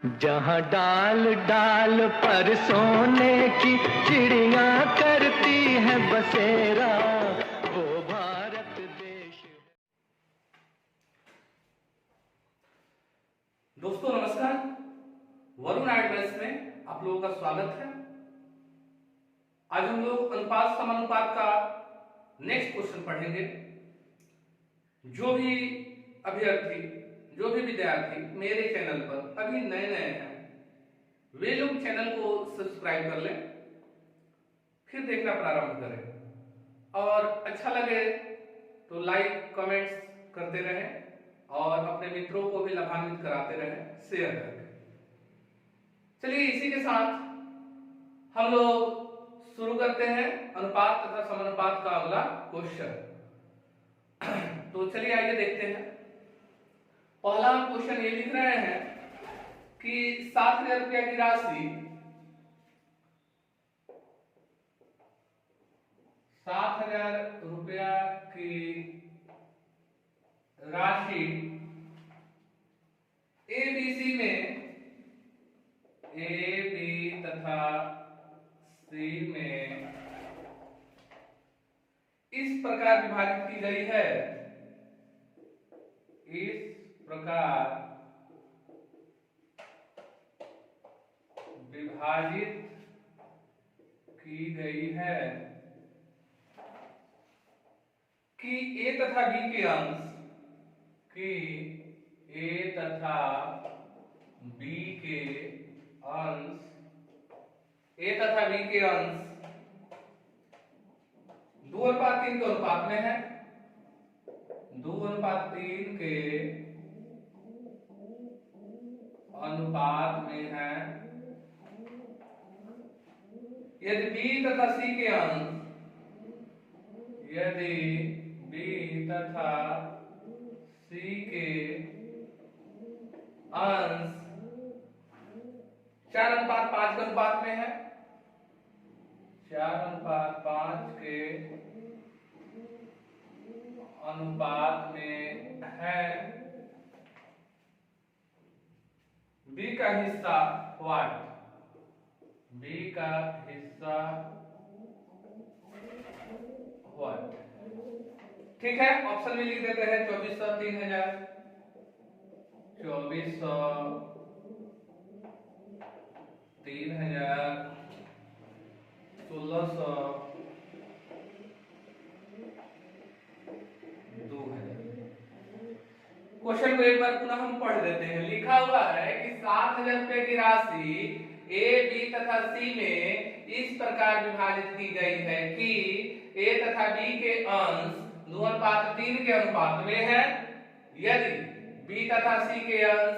जहाँ डाल डाल पर सोने की चिड़िया करती है बसेरा, वो भारत देश है। दोस्तों नमस्कार, वरुण एडवाइस में आप लोगों का स्वागत है। आज हम लोग अनुपात समानुपात का नेक्स्ट क्वेश्चन पढ़ेंगे। जो भी अभ्यर्थी, जो भी विद्यार्थी मेरे चैनल पर अभी नए नए हैं, वे लोग चैनल को सब्सक्राइब कर लें, फिर देखना प्रारंभ करें और अच्छा लगे तो लाइक कमेंट्स करते रहें और अपने मित्रों को भी लाभान्वित कराते रहें शेयर करके। चलिए इसी के साथ हम लोग शुरू करते हैं अनुपात तथा समानुपात का अगला क्वेश्चन। तो चलिए आइए देखते हैं। पहला क्वेश्चन ये लिख रहे हैं कि 7,000 रुपया की राशि 7,000 रुपया की राशि एबीसी में ए बी तथा सी में इस प्रकार विभाजित की गई है, इस प्रकार विभाजित की गई है कि ए तथा बी के अंश, कि ए तथा बी के अंश, ए तथा बी के अंश 2:3 के अनुपात में है, 2:3 के अनुपात में है। यदि बी तथा सी के अंश, यदि बी तथा सी के अंश 4:5 के अनुपात में है, 4:5 के अनुपात में है, बी का हिस्सा व्हाट, बी का हिस्सा व्हाट। ठीक है, ऑप्शन में लिख देते हैं 2400, 3000, 2400, 3000, 1600, 2000। क्वेश्चन को एक बार पुनः हम पढ़ देते हैं। लिखा हुआ है कि 7,000 रुपए की राशि ए बी तथा सी में इस प्रकार विभाजित की गई है कि ए तथा बी के अंश 2:3 के अनुपात में है। यदि बी तथा सी के अंश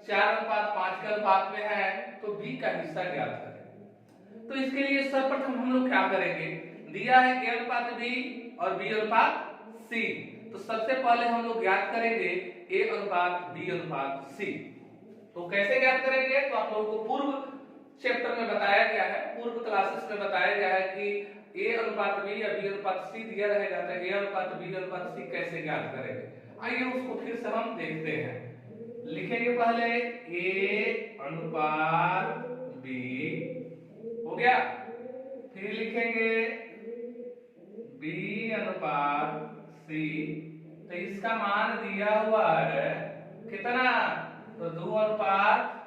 4:5 के अनुपात में है तो बी का हिस्सा ज्ञात करें। तो इसके लिए सर्वप्रथम हम लोग क्या करेंगे, दिया है ए अनुपात बी और बी अनुपात सी, तो सबसे पहले हम लोग ज्ञात करेंगे ए अनुपात बी अनुपात सी। तो कैसे ज्ञात करेंगे, तो आप लोगों को पूर्व चैप्टर में बताया गया है, पूर्व क्लासेस में बताया गया है कि ए अनुपात बी या बी अनुपात सी दिया रहेगा, तो ए अनुपात बी अनुपात सी कैसे ज्ञात करेंगे। आइए उसको फिर से हम देखते हैं। लिखेंगे पहले ए अनुपात बी, हो गया, फिर लिखेंगे बी अनुपात सी, तो इसका मान दिया हुआ है कितना, तो 2:3,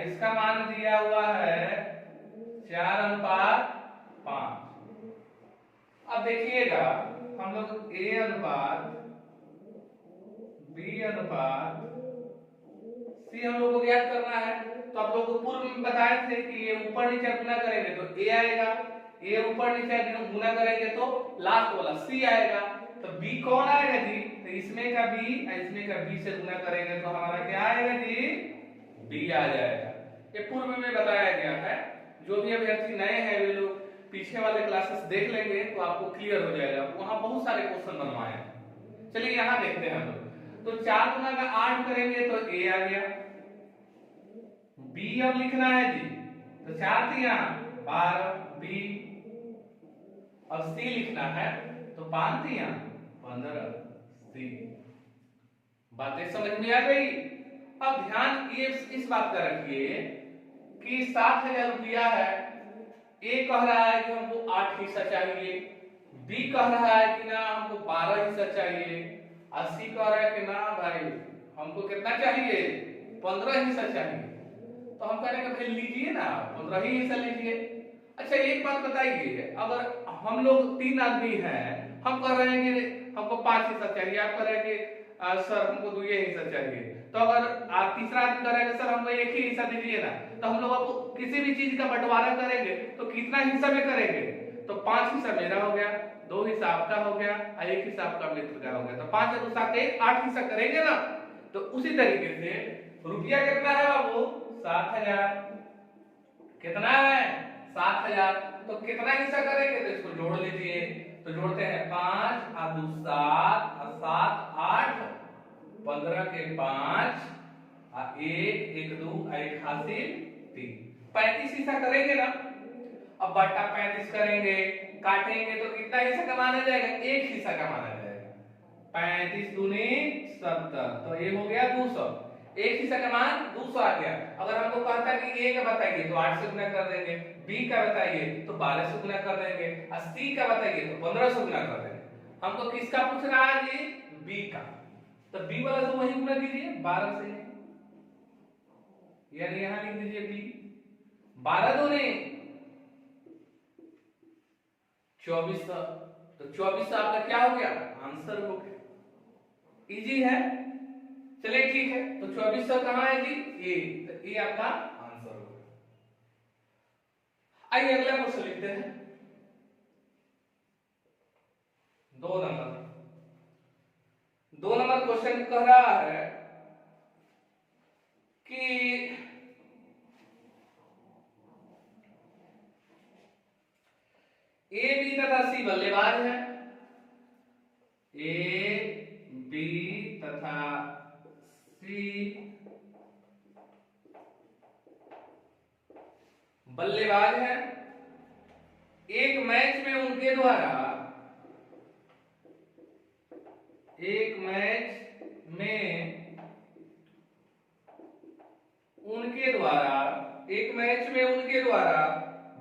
इसका मान दिया हुआ है 4:5। अब देखिएगा हम लोग ए अनुपात बी अनुपात सी हम लोग को ज्ञात करना है। तो आप लोग को पूर्व में बताए थे कि ये ऊपर नीचे गुना करेंगे तो ए आएगा, ए ऊपर नीचे गुना करेंगे तो लास्ट वाला सी आएगा। तो बी कौन आएगा जी, तो इसमें का बी इसमें का बी से गुना करेंगे तो हमारा क्या आएगा जी, बी आ जाएगा। ये पूर्व में बताया गया है। जो भी अभ्यर्थी नए हैं वे लोग पीछे वाले क्लासेस देख लेंगे तो आपको क्लियर हो जाएगा, वहां बहुत सारे क्वेश्चन बनवाए हैं। चलिए यहां देखते हैं हम लोग। तो 4 गुना का 8 करेंगे तो ए आ गया, बी अब लिखना है जी, तो 4 3 12 बी, अब सी लिखना है तो 5 3 15 सी। बातें समझ में आ गई। अब ध्यान ये इस बात का रखिए कि 7,000 रुपया है, ए कह रहा है कि हमको 8 हिस्सा चाहिए, बी कह रहा है कि ना हमको 12 हिस्सा चाहिए, और सी कह रहा है कि ना भाई हमको कितना चाहिए, 15 हिस्सा चाहिए। तो हम कहेंगे भाई लीजिए ना 15 ही हिस्सा लीजिए। अच्छा एक बात बताइए, अगर हम लोग 3 आदमी हैं, हम कह रहे हैं कि हमको 5 हिस्सा चाहिए, आप कह रहे हैं कि सर हमको 2 हिस्सा चाहिए, तो अगर तीसरा आदमी कह रहा है कि सर हमको 1 ही हिस्सा दीजिए ना, तो हम लोग आपको किसी भी चीज का बंटवारा करेंगे तो कितना हिस्सा में करेंगे, तो 5 हिस्सा मेरा हो गया, 2 हिस्सा आपका हो गया और 1 हिस्सा आपका मित्र का हो गया, तो 5 और 7 8 हिस्सा करेंगे ना। तो उसी तरीके से रुपया कितना है बाबू, 7,000, कितना है 7,000, तो कितना हिस्सा करेंगे, तो इसको जोड़ लीजिए, तो जोड़ते हैं 5 और 2 7 और 7 8, 15 के 5 और 1 1 2 1 हासिल 3, 35 हिस्सा करेंगे ना। अब बट्टा 35 करेंगे, काटेंगे तो कितना हिस्सा कमाना जाएगा, 1 हिस्सा कमाना जाएगा, 35 दूनी 70, तो ये हो गया 200, 1 हिस्सा का मान 200 आ गया। अगर हमको कहता है कि ए का बताइए तो 8 से गुना कर देंगे, बी का बताइए तो 12 से गुना कर देंगे, और सी का बताइए तो 15 से गुना कर देंगे। हमको किसका पूछ रहा है जी, बी का, तो बी वाला से वही गुना कीजिए 12 से, यानी यहां लिख दीजिए बी, 12 दूनी 2400, तो 2400 आपका क्या हो गया, आंसर हो गया। इजी है, चलिए ठीक है, तो 2400 कहां है जी, ए, तो ए आपका आंसर हो गया। आइए अगला क्वेश्चन लिखते हैं, 2 नंबर क्वेश्चन कह रहा है कि ए बी तथा सी बल्लेबाज है, ए बी तथा सी बल्लेबाज है, एक मैच में उनके द्वारा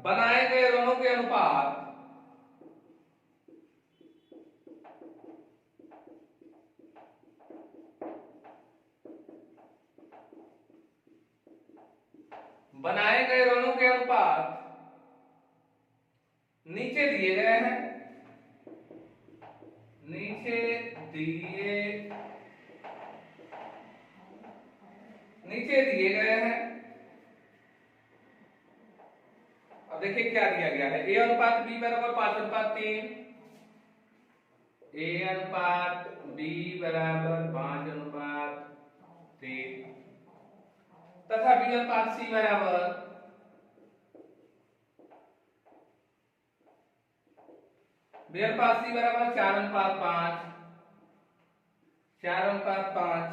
बनाए गए रनों के अनुपात नीचे दिए गए हैं, अब देखिए क्या दिया गया है, ए अनुपात बी बराबर 5:3, ए अनुपात बी बराबर 5:3 तथा बी अनुपात सी बराबर 4:5,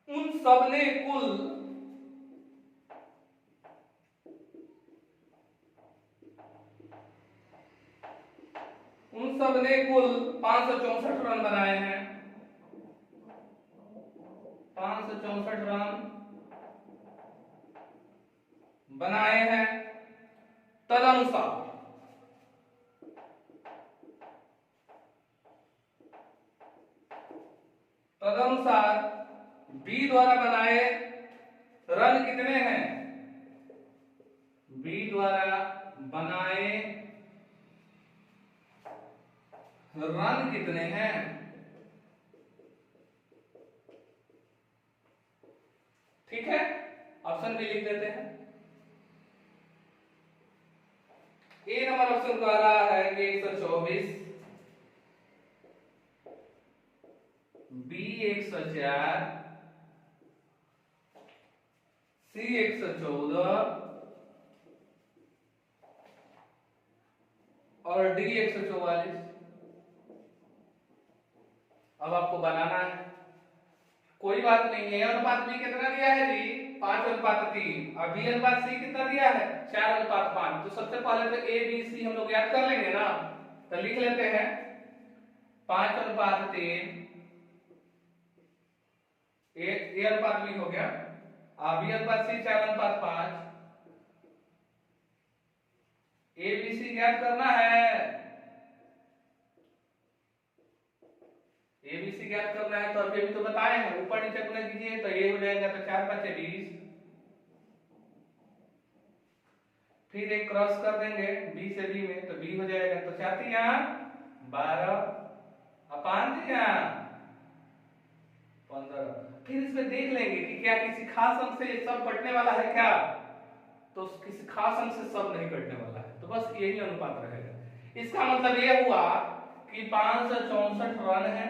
उन सबने कुल 564 रन बनाए हैं, 564 रन बनाए हैं। तदनुसार बी द्वारा बनाए रन कितने हैं, बी द्वारा बनाए रन कितने हैं, ठीक है, ऑप्शन भी लिख देते हैं। ए नंबर ऑप्शन कह रहा है कि 124, बी 104, सी 114 और डी 144। अब आपको बनाना है, कोई बात नहीं है। अनुपात बी कितना दिया है जी, 5:3, और बी अनुपात सी कितना दिया है, 4:5। तो सबसे पहले तो ए बी सी हम लोग याद कर लेंगे ना, तो लिख लेते हैं 5:3, ए अनुपात बी हो गया, बी अनुपात सी 4:5। एबीसी ज्ञात करना है, एबीसी ज्ञात करना है। तो अभी तो बताए हैं, ऊपर नीचे गुना कीजिए तो ये हो जाएगा, तो 4 5 20। फिर एक क्रॉस कर देंगे बी से बी में, तो बी हो जाएगा, तो 4 3 12 अपान 15। फिर इसमें देख लेंगे कि क्या किसी खास अंक से सब कटने वाला है क्या, तो किसी खास अंक से सब नहीं कटने वाला है, तो बस यही अनुपात रहेगा। इसका मतलब ये हुआ कि 564 रन है,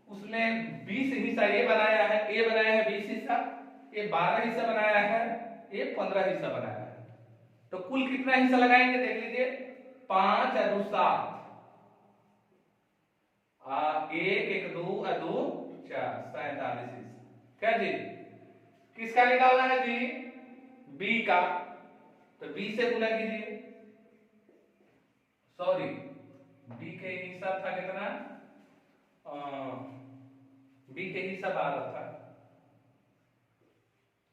उसमें 20 हिस्सा ये बनाया है, ए बनाया है 20 हिस्सा, ये 12 हिस्सा बनाया है, ये 15 हिस्सा बनाया है। तो कुल कितना हिस्सा लगाएंगे देख लीजिए, 5 और 2 7, 1 1 2 और 2 4, 47 क्या जी। किसका निकालना है जी, बी का, तो बी से गुना कीजिए, सॉरी बी के हिस्सा था कितना, बी के हिस्सा 12 था,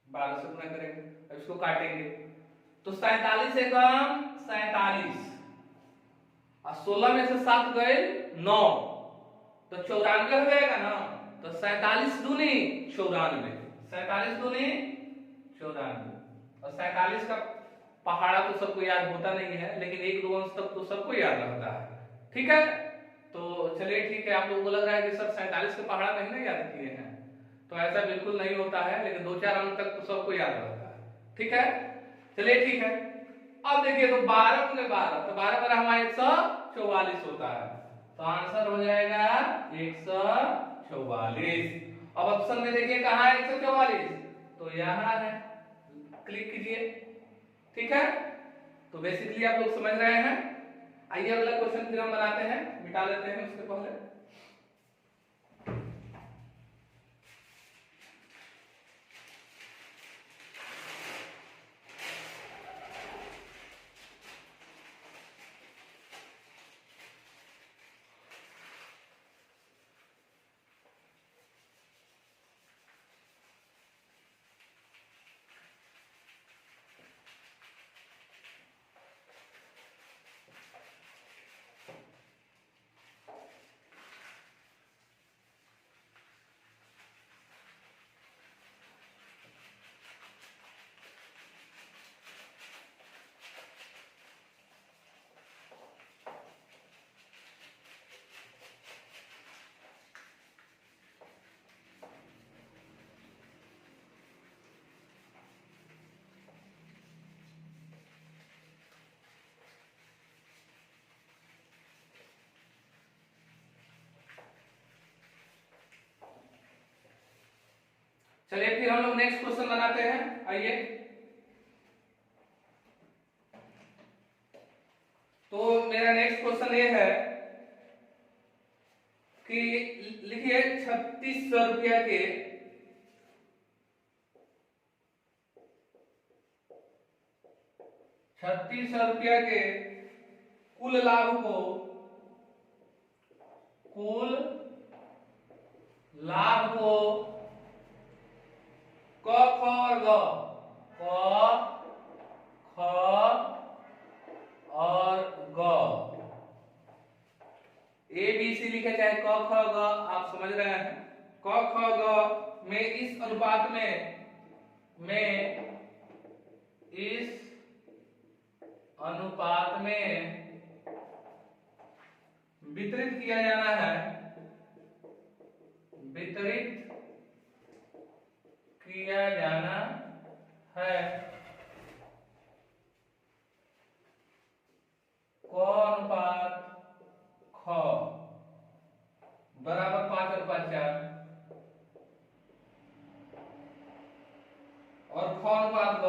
12 से गुना करेंगे, अब इसको काटेंगे, तो 47 से कम 47, और 16 में से 7 गए 9, तो 94 हो जाएगा ना। तो 47 दूनी 94, 47 दूनी 94, और 47 का पहाड़ा तो सबको याद होता नहीं है, लेकिन 1 2 अंश तक तो सबको याद रहता है, ठीक है। तो चलिए ठीक है, आप लोगों को लग रहा है कि सर 47 का पहाड़ा नहीं ना याद किए हैं, तो ऐसा बिल्कुल नहीं होता है, लेकिन 2 4 अंक तक तो सबको याद रहता है, ठीक है। चलिए ठीक है, अब देखिए तो 12 गुने 12, तो 12 12 हमारा 144 होता है, तो आंसर हो जाएगा 144। अब ऑप्शन में देखिए कहाँ है 144, तो यहाँ है, क्लिक कीजिए, ठीक है। तो बेसिकली आप लोग समझ रहे हैं। आइए अगला क्वेश्चन फिर हम बनाते हैं, मिटा लेते हैं उसके पहले। चलिए फिर हम लोग नेक्स्ट क्वेश्चन बनाते हैं, आइए। तो मेरा नेक्स्ट क्वेश्चन ये है कि लिखिए 3600 रुपया के 3600 रुपया के कुल लाभ को, कुल लाभ को क ख और ग, क ख और ग, ए बी सी लिखे चाहे क ख ग, आप समझ रहे हैं। क ख ग में इस अनुपात में वितरित किया जाना है, वितरित किया जाना है क अनुपात ख बराबर 5/4 और ख अनुपात ग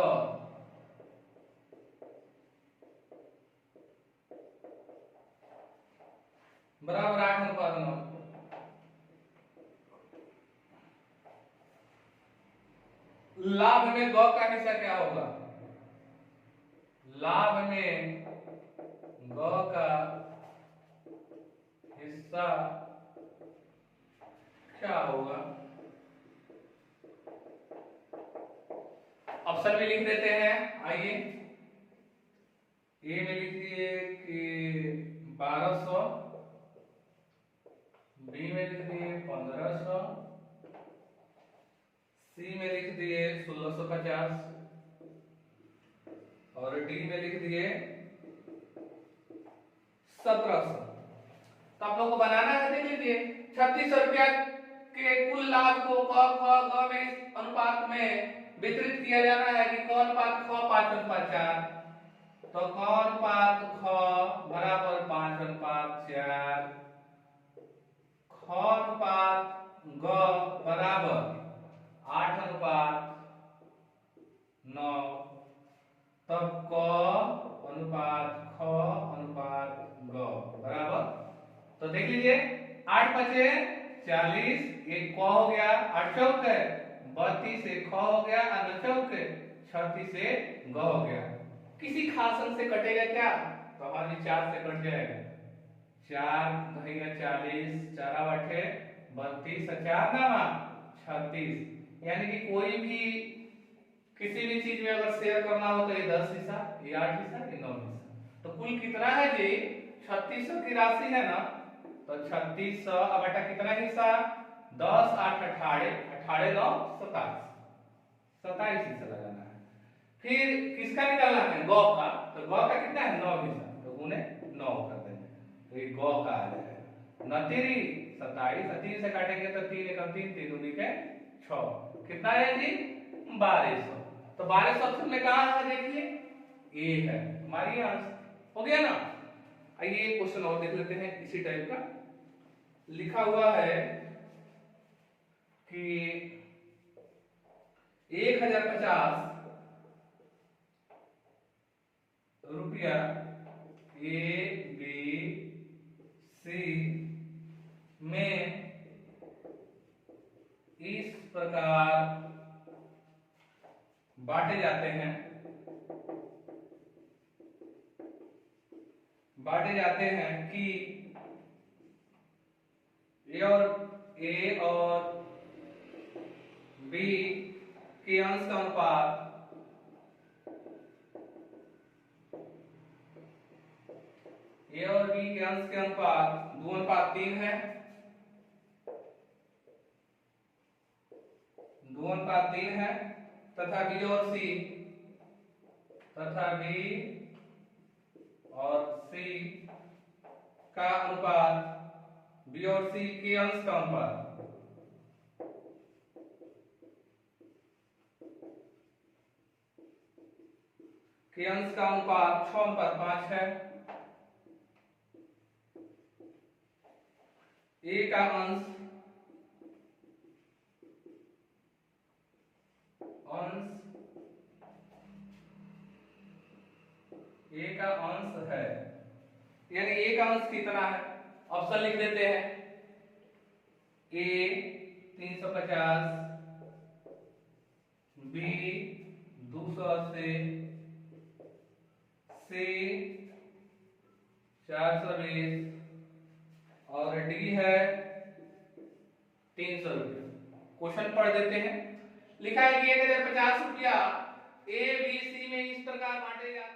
बराबर 8/9। लाभ में ग का हिस्सा क्या होगा, लाभ में ग का हिस्सा क्या होगा, ऑप्शन भी लिख देते हैं। आइए, ए में लिख दिए कि 1200, बी में लिख दिए 1500, सी में लिख दिए 1650 और डी में लिख दिए 1700। तो आप लोग को बनाना है, देख लीजिए 3600 रुपया के कुल लाभ को क ख ग में इस अनुपात में वितरित किया जाना है कि क अनुपात ख 5:4। तो क अनुपात ख बराबर 5:4, ख अनुपात ग बराबर 8:9, तब क अनुपात ख अनुपात ग बराबर, तो देख लीजिए 8 बचे 40, एक क हो गया, 8 चौक 32 से ख हो गया, 9 चौक 36 से ग हो गया। किसी खास अंक से कटेगा क्या? तो हमारी 4 से कट जाएगा। 4 दहिया 40, 4 बटे 32, 4 नामा 36। यानी कि कोई भी किसी भी चीज में अगर शेयर करना हो तो ये 10 हिस्सा, ये 8 हिस्सा, ये 9 हिस्सा। तो कुल कितना है जी? 3600 की राशि है ना, तो 3600 अब बेटा कितना हिस्सा? 10 8 18, 18 9 27, 27 हिस्सा लगाना है। फिर किसका निकालना है? गौ का। तो गौ का कितना है? 9 हिस्सा, तो गुने 9 कर देंगे, तो ये गौ का आ जाएगा। 9 3 27, 3 से काटेंगे तो 3 1 3, 3 दूनी के 6, कितना है जी? 1200। तो 1200 ऑप्शन में कहां है? देखिए ए है हमारी आंसर। हो गया ना। आइए क्वेश्चन और देख लेते हैं इसी टाइप का। लिखा हुआ है कि 1050 रुपया ए बी सी में इस प्रकार बांटे जाते हैं, कि ए और बी के अंश का अनुपात ए और बी के अंश के अनुपात 2:3 है, 2:3 है, तथा बी और सी का अनुपात, बी और सी के अंश का अनुपात के अंश का अनुपात 6:5 है। ए का अंश है, यानी ए का अंश कितना है? ऑप्शन लिख देते हैं। ए 350, बी 280, सी 420 और डी है 300 रुपया। क्वेश्चन पढ़ देते हैं। लिखा है कि 1050 रुपया ए बी सी में इस प्रकार बांटे जाते हैं।